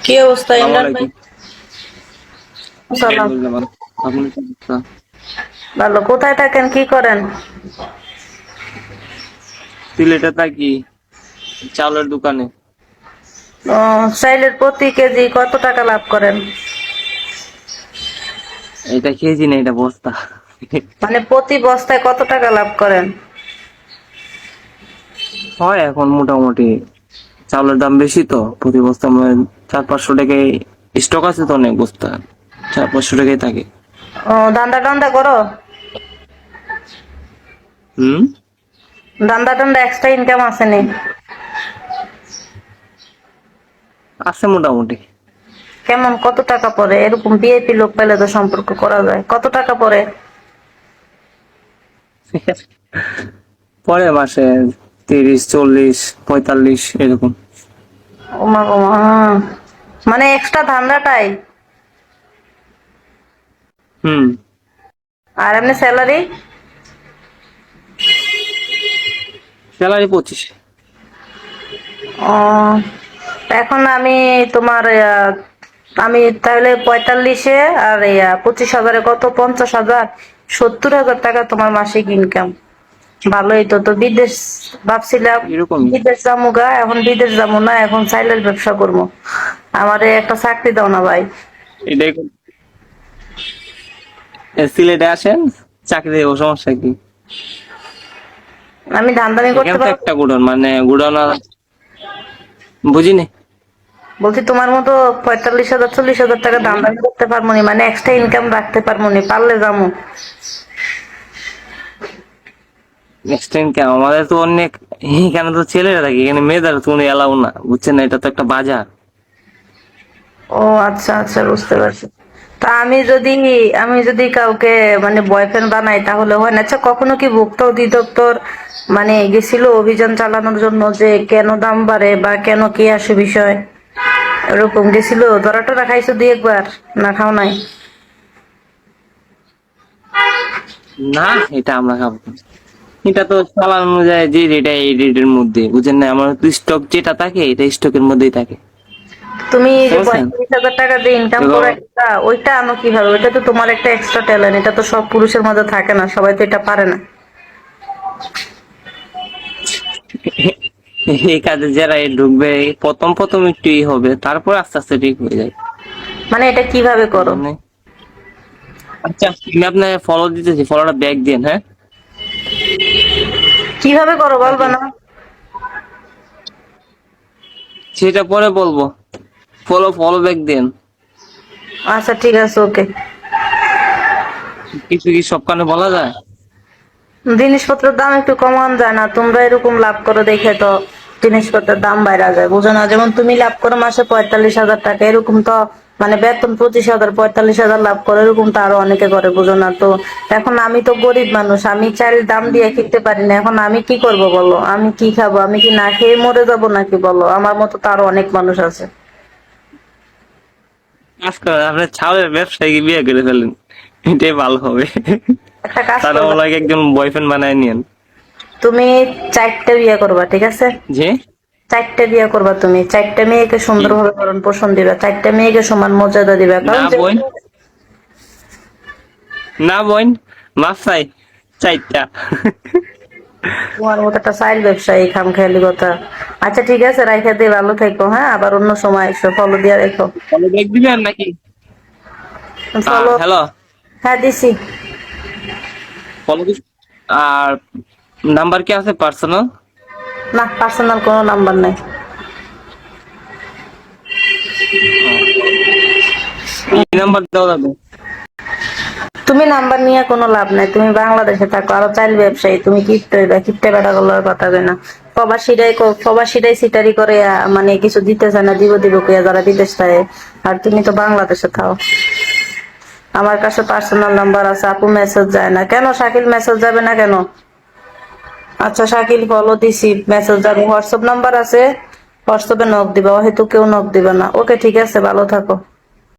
কি অবস্থা আসসালামু ইমরান ভাই? আলাইকুম। সালাম। আলহামদুলিল্লাহ ভালো। আপনার কি অবস্থা? ভালো। কোথায় থাকেন, কি করেন? সিলেটে থাকি, চাউলের দোকানে। ও, চাইলের প্রতি কেজি কত টাকা লাভ করেন? এটা খেয়েছি না, এটা বস্তা। মানে প্রতি বস্তায় কত টাকা লাভ করেন? হয় এখন মোটামুটি, চাউলের দাম বেশি তো প্রতি বস্তা মানে 400-500 টাকায়। স্টক আছে তো অনেক বস্তা, 400-500 টাকায় থাকে। ও, ধান্দা টান্দা করো? হুম। ধান্দা টান্দা এক্সট্রা ইনকাম আছে নি? আছে মোটামুটি। কেমন, কত টাকা পড়ে? এরকম ভিআইপি লোক পেলে তো সম্পর্ক করা যায়। কত টাকা পড়ে? পরে মাসে 30, 40, 45 এরকম। ওমা ওমা, মানে এক্সট্রা ধান্দাটাই। হুম। আর এমনি স্যালারি? স্যালারি 25। ও, এখন আমি তোমার আমি তাহলে 45-এ আর 25,000-এ কত, 50,000, 70,000 টাকা তোমার মাসিক ইনকাম। ভালোই তো। তো বিদেশ ভাবছিলাম, এরকমই। বিদেশ যাবো গা, এখন বিদেশ যাবো না, এখন চাইলের ব্যবসা করবো। আমারে একটা চাকরি দাও না ভাই। এটাই সিলেটে আসেন, চাকরি দেবো, সমস্যা কি? আমি ধান্দামি করতে এখানে তো পারবো? একটা গুডন, মানে গুডন বুঝিনি। বলছি তোমার মতো 45,000 40,000 টাকা ধান্দামি করতে পারবো নি, মানে এক্সট্রা ইনকাম রাখতে পারবো নি, পারলে যাবো। নেক্সট টাইম কেন, আমাদের তো অনেক, এখানে তো ছেলেরা থাকে, এখানে মেয়েদের তো কোনো এলাও না, বুঝছেন না, এটা তো একটা বাজার। ও আচ্ছা আচ্ছা, বুঝতে পারছি। তা আমি যদি কাউকে মানে বয়ফ্রেন্ড বানাই তাহলে হয় না? আচ্ছা, কখনো কি ভোক্তা অধিদপ্তর মানে গেছিল অভিযান চালানোর জন্য যে কেন দাম বাড়ে বা কেন কি আসে বিষয়, এরকম গেছিল? ধরা টরা খাইছো দুই একবার? না খাও নাই? না, এটা আমরা খাবো না। এটা তো চালান অনুযায়ী যে রেট, এই রেটের মধ্যে, বুঝেন না, আমার তো স্টক যেটা থাকে এটা স্টকের মধ্যেই থাকে, তুমি বুঝতে যে পারছেন? 45,000 টাকা যে ইনকাম করো এবার একটা, ওইটা আনো কিভাবে? ওইটা তো তোমার একটা এক্সট্রা ট্যালেন্ট, এটা তো সব পুরুষের মধ্যে থাকে না, সবাই তো এটা পারে না। এই কাজে যারা ঢুকবে, প্রথম প্রথম একটু হবে, তারপর আস্তে আস্তে ঠিক হয়ে যায়, মানে এটা কিভাবে করো? বুঝেন নাই? আচ্ছা, আমি আপনাকে ফলো দিতেছি, ফলোটা ব্যাক দিন, হ্যাঁ? কিভাবে করো বলবা রাখেন, না? সেটা পরে বলবো। Follow follow back then. আচ্ছা ঠিক আছে, ওকে। কিছু কি সব কানে বলা যায়? জিনিসপত্রের দাম একটু কমান যায় না? তোমরা এরকম লাভ করো দেখে তো জিনিসপত্রের দাম বাইরা যায়, বুঝো না? যেমন তুমি লাভ করো মাসে 45,000 টাকা, এরকম তো মানে বেতন 25,000, 45,000 লাভ করো, এরকম তো আরো অনেকে করে, বুঝো না তো? এখন আমি তো গরিব মানুষ, আমি চাল দাম দিয়ে কিনতে পারি না, এখন আমি কি করব বলো? আমি কি খাবো? আমি কি না খেয়ে মরে যাবো নাকি বলো? আমার মতো তো আরো অনেক মানুষ আছে। কাজ করেন, আপনার ছাউলের ব্যবসায়ী বিয়ে করে ফেলেন, এটাই ভালো হবে। একটা কাজ তারা করবা, ওনাকে একজন বয়ফ্রেন্ড বানায় নিয়েন। তুমি 4টে বিয়ে করবা, ঠিক আছে? যে 4টে বিয়ে করবা, তুমি 4টে মেয়েকে কি? সুন্দরভাবে ভরণ পোষণ দিবা, 4টে মেয়েকে সমান মর্যাদা দিবা, না কারণ বোন, যেহেতু না বোন, মাফ চাই, 4টা। তোমার মতো একটা সাইড ব্যবসায়ী খামখেয়ালি কথা। আচ্ছা ঠিক আছে, রাইখা দিয়ে ভালো থেকো, হ্যাঁ? আবার অন্য সময় এসো, ফলো দিয়া রেখো। ফলো ব্যাক দিবেন নাকি? ফলো, হ্যালো, হ্যাঁ দিছি। Follow this. আর নাম্বার কি আছে পার্সোনাল? না, পার্সোনাল কোনো নাম্বার নাই। এই নাম্বার দেওয়া যাবে? তুমি নাম্বার নিয়ে কোনো লাভ নাই, তুমি বাংলাদেশে থাকো, আরো চাইল ব্যবসায়ী, তুমি কিপটে হইবা? কিপটে বেটা গুলোর কথা কই না। প্রবাসীরাই সিটারি করে, মানে কিছু দিতে চায় না, দিব দিব কইয়া যারা বিদেশ থাকে। আর তুমি তো বাংলাদেশে থাও। আমার কাছে পার্সোনাল নাম্বার আছে, আপু মেসেজ যায় না কেন? শাকিল মেসেজ যাবে না কেন? আচ্ছা শাকিল, ফলো দিছি, মেসেজ যাবে। হোয়াটসঅ্যাপ নাম্বার আছে, হোয়াটসঅ্যাপে নক দিবা, হয়তো কেউ নক দিবা না। ওকে ঠিক আছে, ভালো থাকো।